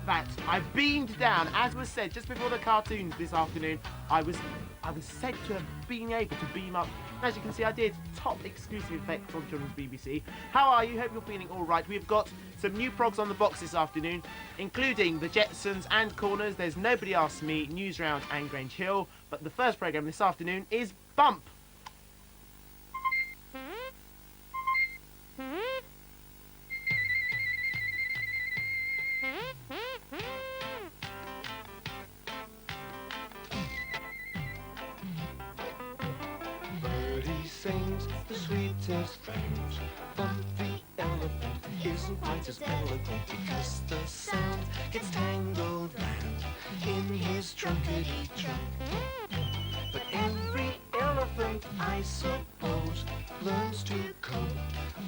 that I've beamed down, as was said just before the cartoons this afternoon. I was said to have been able to beam up. As you can see, I did top exclusive effects on Children's BBC. How are you? Hope you're feeling all right. We've got some new progs on the box this afternoon, including the Jetsons and Corners. There's Nobody Asked Me, News Round and Grange Hill. But the first programme this afternoon is Bump. Sings the sweetest things. Bump the elephant isn't quite as eloquent because the sound gets tangled round in his trunkety trunk. But every elephant, I suppose, learns to cope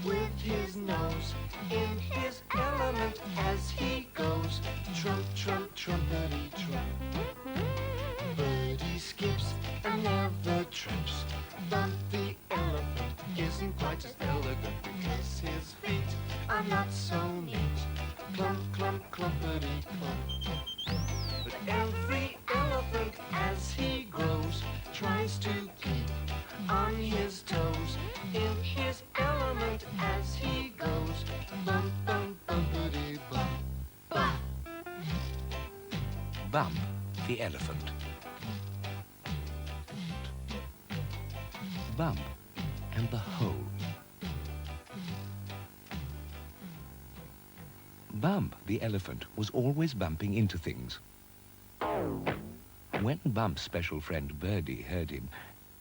with his nose in his element as he goes. Trump, trump, trumpety trump. Birdie skips and never trips. Bump the elephant isn't quite as elegant because his feet are not so neat. Clump, clump, clumpety clump. But every elephant as he grows tries to keep on his toes in his element as he goes. Bump, bump, bumpety bump. Bump. Bump the elephant. Bump and the hole. Bump the elephant was always bumping into things. When Bump's special friend Birdie heard him,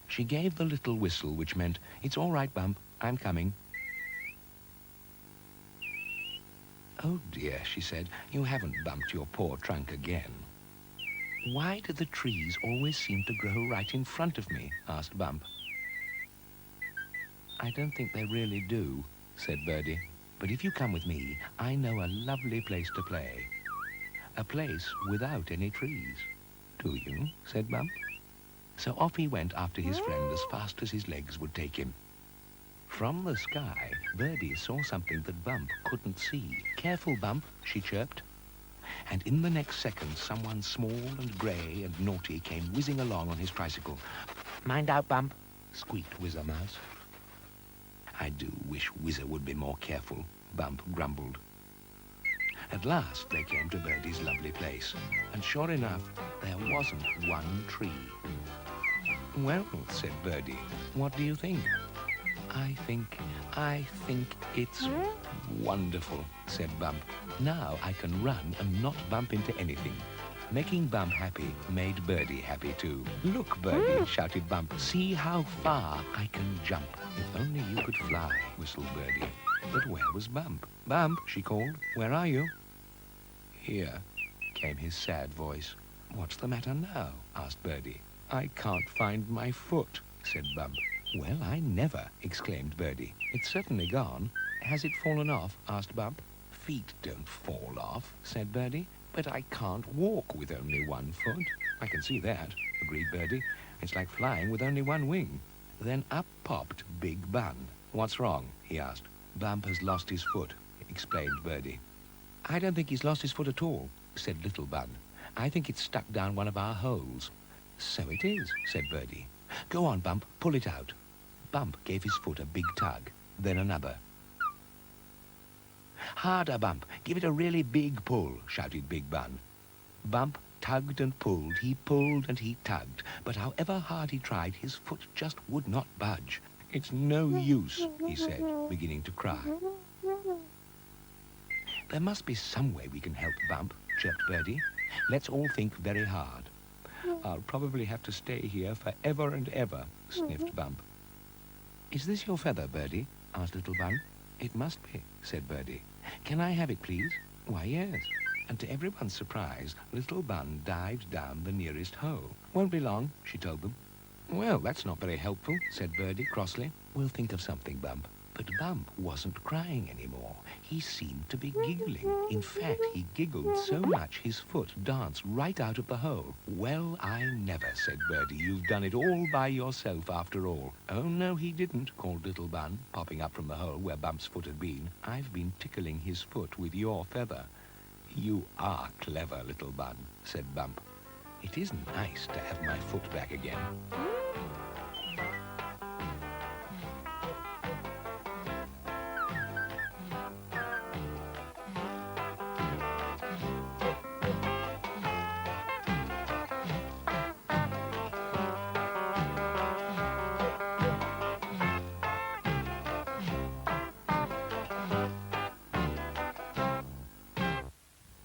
she gave the little whistle which meant, "It's all right, Bump, I'm coming." "Oh dear," she said, "you haven't bumped your poor trunk again." "Why do the trees always seem to grow right in front of me?" asked Bump. "I don't think they really do," said Birdie. "But if you come with me, I know a lovely place to play. A place without any trees." "Do you?" said Bump. So off he went after his friend as fast as his legs would take him. From the sky, Birdie saw something that Bump couldn't see. "Careful, Bump," she chirped. And in the next second, someone small and grey and naughty came whizzing along on his tricycle. "Mind out, Bump," squeaked Whizzer Mouse. "I do wish Whizzer would be more careful," Bump grumbled. At last they came to Birdie's lovely place, and sure enough, there wasn't one tree. "Well," said Birdie, "what do you think?" I think it's wonderful," said Bump. "Now I can run and not bump into anything." Making Bump happy made Birdie happy too. "Look, Birdie," shouted Bump, "see how far I can jump." "If only you could fly," whistled Birdie. But where was Bump? "Bump," she called, "where are you?" "Here," came his sad voice. "What's the matter now?" asked Birdie. "I can't find my foot," said Bump. "Well, I never," exclaimed Birdie. "It's certainly gone." "Has it fallen off?" asked Bump. "Feet don't fall off," said Birdie. "But I can't walk with only one foot." "I can see that," agreed Birdie. "It's like flying with only one wing." Then up popped Big Bun. "What's wrong?" he asked. "Bump has lost his foot," explained Birdie. "I don't think he's lost his foot at all," said Little Bun. "I think it's stuck down one of our holes." "So it is," said Birdie. "Go on, Bump, pull it out." Bump gave his foot a big tug, then another. "Harder, Bump, give it a really big pull," shouted Big Bun. Bump tugged and pulled, he pulled and he tugged, but however hard he tried, his foot just would not budge. "It's no use," he said, beginning to cry. "There must be some way we can help Bump," chirped Birdie. "Let's all think very hard." "I'll probably have to stay here forever and ever," sniffed Bump. "Is this your feather, Birdie?" asked Little Bun. "It must be," said Birdie. "Can I have it, please?" "Why, yes." And to everyone's surprise, Little Bun dived down the nearest hole. "Won't be long," she told them. "Well, that's not very helpful," said Birdie crossly. "We'll think of something, Bump." But Bump wasn't crying anymore. He seemed to be giggling. In fact, he giggled so much his foot danced right out of the hole. "Well, I never," said Birdie. "You've done it all by yourself after all." "Oh, no, he didn't," called Little Bun, popping up from the hole where Bump's foot had been. "I've been tickling his foot with your feather." You are clever, little bun, said Bump. It is nice to have my foot back again.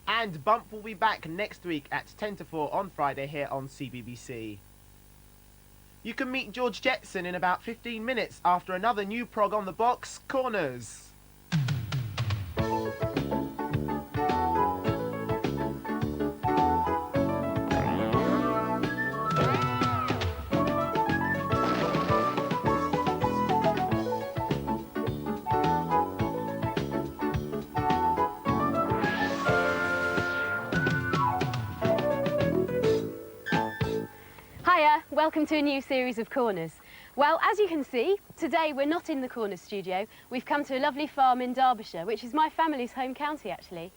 And Bump will be back next week at 10 to 4 on Friday here on CBBC. You can meet George Jetson in about 15 minutes after another new prog on the box, Corners. Hiya, welcome to a new series of Corners. Well, as you can see, today we're not in the Corners studio. We've come to a lovely farm in Derbyshire, which is my family's home county, actually.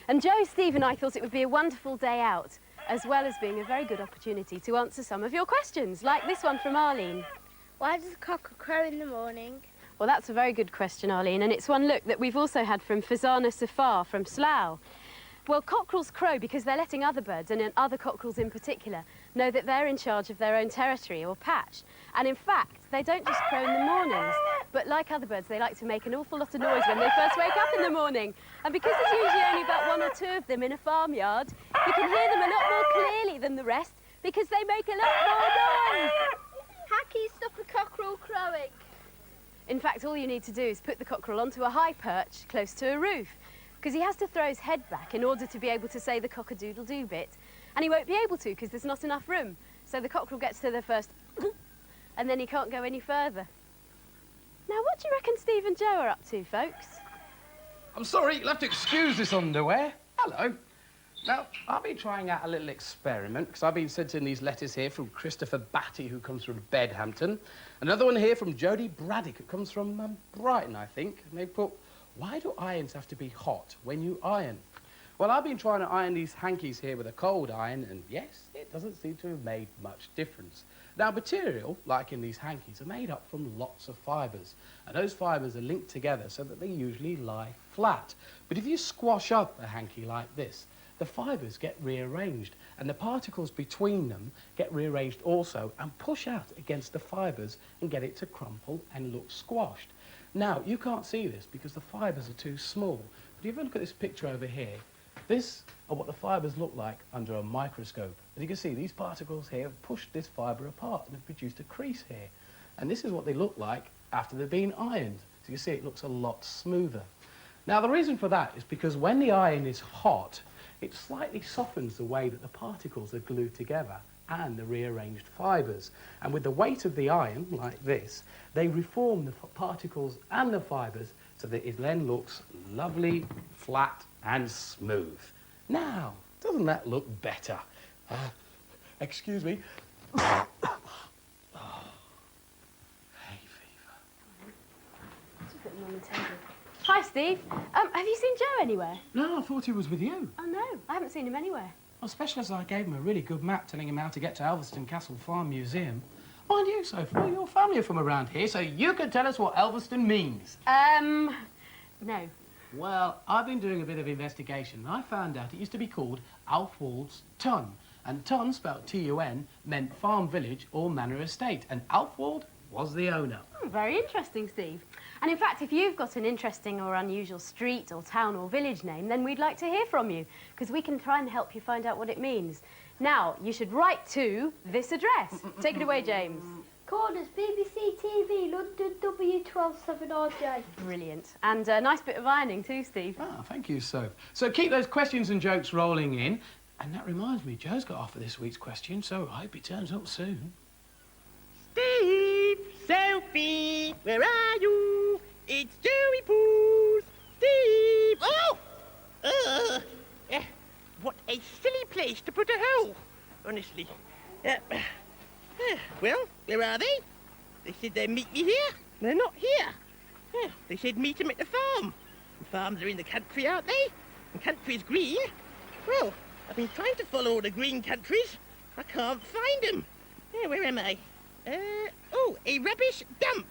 And Joe, Steve and I thought it would be a wonderful day out, as well as being a very good opportunity to answer some of your questions, like this one from Arlene. Why does the cock crow in the morning? Well, that's a very good question, Arlene, and it's one, look, that we've also had from Fazana Safar from Slough. Well, cockerels crow because they're letting other birds, and other cockerels in particular, know that they're in charge of their own territory or patch. And in fact, they don't just crow in the mornings, but like other birds, they like to make an awful lot of noise when they first wake up in the morning. And because there's usually only about 1 or 2 of them in a farmyard, you can hear them a lot more clearly than the rest because they make a lot more noise. How can you stop a cockerel crowing? In fact, all you need to do is put the cockerel onto a high perch close to a roof, because he has to throw his head back in order to be able to say the cock-a-doodle-doo bit. And he won't be able to because there's not enough room. So the cockerel gets to the first and then he can't go any further. Now, what do you reckon Steve and Joe are up to, folks? I'm sorry, you'll have to excuse this underwear. Hello. Now, I've been trying out a little experiment because I've been sent in these letters here from Christopher Batty, who comes from Bedhampton. Another one here from Jodie Braddock, who comes from Brighton, I think. And they put, why do irons have to be hot when you iron? Well, I've been trying to iron these hankies here with a cold iron, and yes, it doesn't seem to have made much difference. Now, material, like in these hankies, are made up from lots of fibres, and those fibres are linked together so that they usually lie flat. But if you squash up a hanky like this, the fibres get rearranged, and the particles between them get rearranged also and push out against the fibres and get it to crumple and look squashed. Now, you can't see this because the fibres are too small, but if you look at this picture over here, this are what the fibres look like under a microscope. As you can see, these particles here have pushed this fibre apart and have produced a crease here. And this is what they look like after they've been ironed. So you can see it looks a lot smoother. Now, the reason for that is because when the iron is hot, it slightly softens the way that the particles are glued together and the rearranged fibres. And with the weight of the iron, like this, they reform the particles and the fibres so that it then looks lovely, flat and smooth. Now, doesn't that look better? Excuse me. Hay fever. Hi, Steve. Have you seen Joe anywhere? No, I thought he was with you. Oh, no, I haven't seen him anywhere. Well, especially as I gave him a really good map telling him how to get to Elverston Castle Farm Museum. Mind you, Sophie, your family are from around here, so you can tell us what Elverston means. No. Well, I've been doing a bit of investigation, and I found out it used to be called Alfwald's Tun. And Tun, spelled T-U-N, meant farm village or manor estate, and Alfwald was the owner. Oh, very interesting, Steve. And in fact, if you've got an interesting or unusual street or town or village name, then we'd like to hear from you, because we can try and help you find out what it means. Now, you should write to this address. Take it away, James. Corners, BBC TV, London W127RJ. Brilliant. And a nice bit of ironing too, Steve. Ah, thank you, Soph. So keep those questions and jokes rolling in. And that reminds me, Joe's got off for this week's question, so I hope he turns up soon. Steve, Sophie, where are you? It's Joey Poos. Steve! Oh! What a silly place to put a hole, honestly. Well, where are they? They said they'd meet me here. They're not here. They said meet them at the farm. And farms are in the country, aren't they? And country's green. Well, I've been trying to follow all the green countries. I can't find them. Where am I? Oh, a rubbish dump.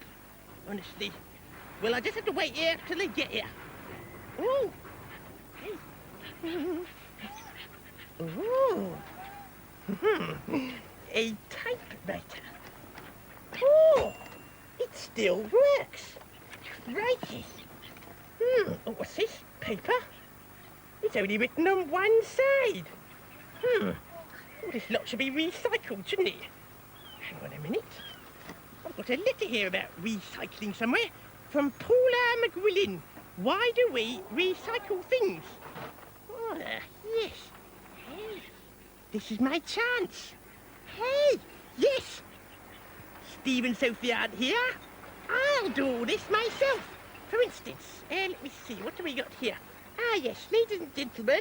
Honestly. Well, I just have to wait here till they get here. Oh. Hey. Oh. A typewriter. Oh, it still works. Righty. Oh, what's this? Paper? It's only written on one side. Oh, this lot should be recycled, shouldn't it? Hang on a minute. I've got a letter here about recycling somewhere from Paula McWillan. Why do we recycle things? Oh, yes. Hey, this is my chance. Hey, yes. Steve and Sophie aren't here. I'll do all this myself. For instance, let me see, what do we got here? Ah, yes, ladies and gentlemen,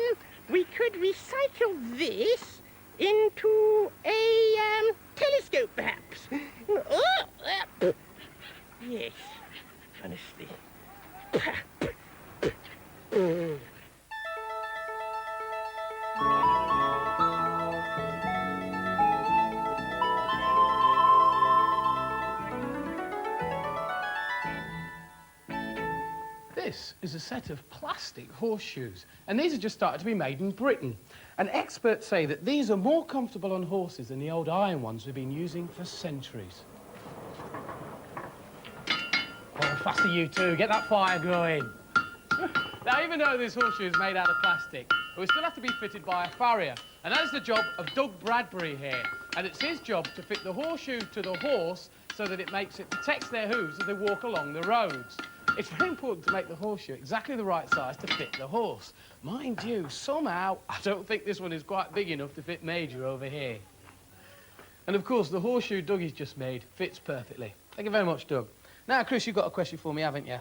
we could recycle this into a telescope, perhaps. Yes, honestly. This is a set of plastic horseshoes, and these are just started to be made in Britain. And experts say that these are more comfortable on horses than the old iron ones we've been using for centuries. Oh, faster you two, get that fire going. Now, even though this horseshoe is made out of plastic, it will still have to be fitted by a farrier, and that is the job of Doug Bradbury here. And it's his job to fit the horseshoe to the horse so that it protects their hooves as they walk along the roads. It's very important to make the horseshoe exactly the right size to fit the horse. Mind you, somehow, I don't think this one is quite big enough to fit Major over here. And of course, the horseshoe Doug has just made fits perfectly. Thank you very much, Doug. Now, Chris, you've got a question for me, haven't you?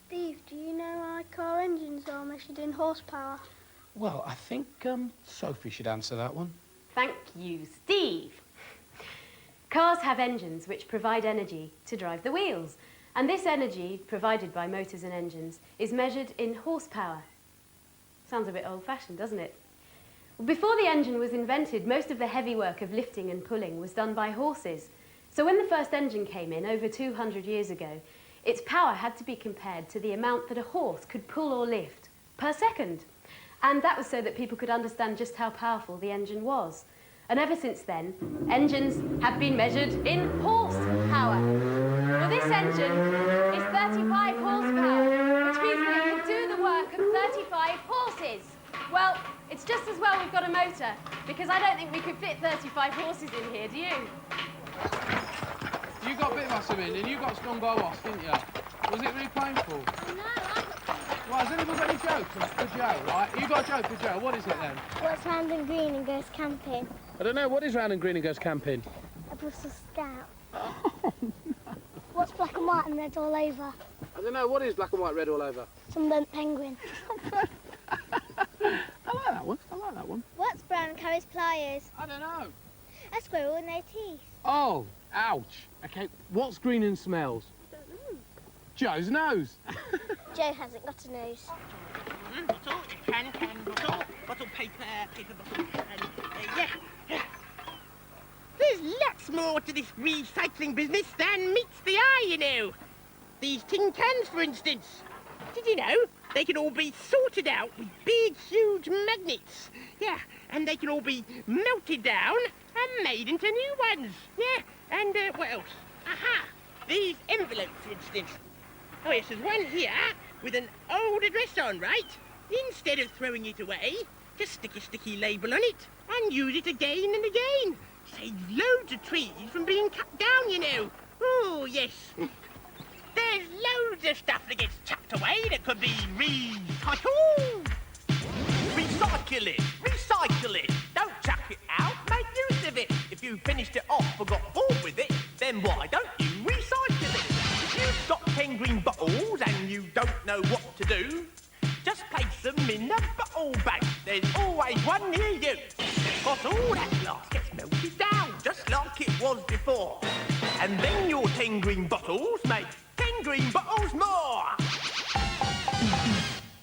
Steve, do you know why car engines are measured in horsepower? Well, I think Sophie should answer that one. Thank you, Steve. Cars have engines which provide energy to drive the wheels. And this energy, provided by motors and engines, is measured in horsepower. Sounds a bit old-fashioned, doesn't it? Well, before the engine was invented, most of the heavy work of lifting and pulling was done by horses. So when the first engine came in, over 200 years ago, its power had to be compared to the amount that a horse could pull or lift per second. And that was so that people could understand just how powerful the engine was. And ever since then, engines have been measured in horsepower. Well, this engine is 35 horsepower, which means that it can do the work of 35 horses. Well, it's just as well we've got a motor, because I don't think we could fit 35 horses in here, do you? You got bit massive in, and you got stung by a wasp, didn't you? Was it really painful? No, I got Right, has anyone got any jokes for Joe, right? You got a joke for Joe, what is it then? What's round and green and goes camping? I don't know, what is round and green and goes camping? A Brussels scout. What's black and white and red all over? I don't know, what is black and white, red all over? Sunburnt penguin. I like that one, I like that one. What's brown and carries pliers? I don't know. A squirrel and their teeth. Oh, ouch. Okay, what's green and smells? Joe's nose. Joe hasn't got a nose. Bottle, can, bottle, paper, bottle, can. Yeah. There's lots more to this recycling business than meets the eye, you know. These tin cans, for instance. Did you know they can all be sorted out with big, huge magnets? Yeah, and they can all be melted down and made into new ones. Yeah, and what else? Aha! These envelopes, for instance. Oh, yes, there's one here with an old address on, right? Instead of throwing it away, just stick a sticky label on it and use it again and again. Saves loads of trees from being cut down, you know. Oh, yes. There's loads of stuff that gets chucked away that could be recycled. Recycle it. Don't chuck it out, make use of it. If you finished it off or got bored with it, then why don't you recycle it? If you've got 10 green bottles and you don't know what to do, just place them in the bottle bank. There's always one near you. Because all that glass gets melted down, just like it was before. And then your 10 green bottles make 10 green bottles more.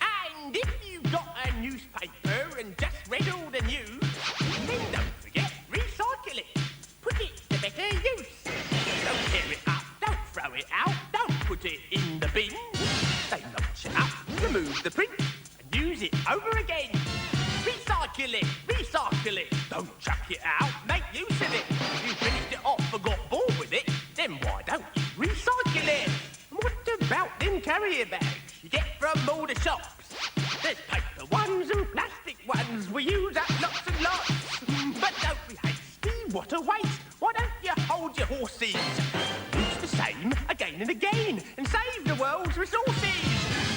And if you've got a newspaper and just read remove the print and use it over again. Recycle it, don't chuck it out, make use of it. If you finished it off or got bored with it, then why don't you recycle it? And what about them carrier bags you get from all the shops? There's paper ones and plastic ones, we use up lots and lots. But don't be hasty, what a waste, why don't you hold your horses? Use the same again and again, and save the world's resources.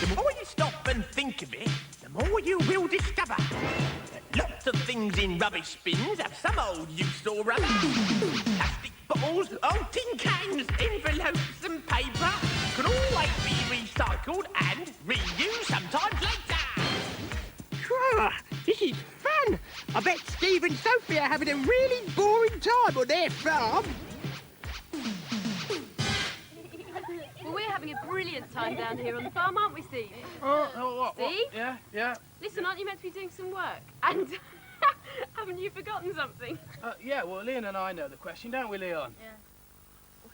The more you stop and think of it, the more you will discover that lots of things in rubbish bins have some old use or other. Plastic bottles, old tin cans, envelopes and paper can always be recycled and reused sometimes later. This is fun. I bet Steve and Sophie are having a really boring time on their farm. Well, we're having a brilliant time down here on the farm, aren't we, Steve? What? Steve? Yeah. Listen, aren't you meant to be doing some work? And haven't you forgotten something? Yeah, well, Leon and I know the question, don't we, Leon?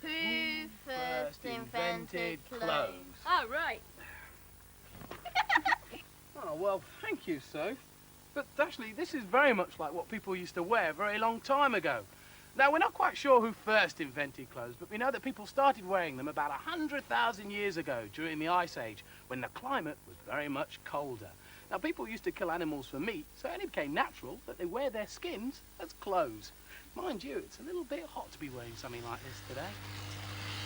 Who first invented clothes? Oh, right. Oh, well, thank you, Soph. But actually, this is very much like what people used to wear a very long time ago. Now, we're not quite sure who first invented clothes, but we know that people started wearing them about 100,000 years ago during the Ice Age, when the climate was very much colder. Now, people used to kill animals for meat, so it only became natural that they wear their skins as clothes. Mind you, it's a little bit hot to be wearing something like this today.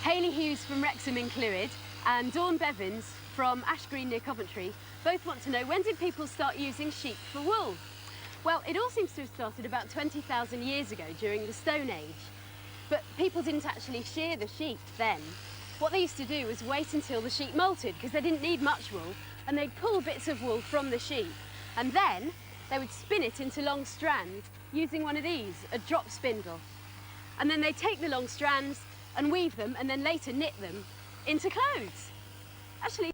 Hayley Hughes from Wrexham in Clwyd and Dawn Bevins from Ash Green near Coventry both want to know, when did people start using sheep for wool? Well, it all seems to have started about 20,000 years ago during the Stone Age. But people didn't actually shear the sheep then. What they used to do was wait until the sheep molted, because they didn't need much wool, and they'd pull bits of wool from the sheep, and then they would spin it into long strands using one of these, a drop spindle. And then they'd take the long strands and weave them, and then later knit them into clothes. Actually,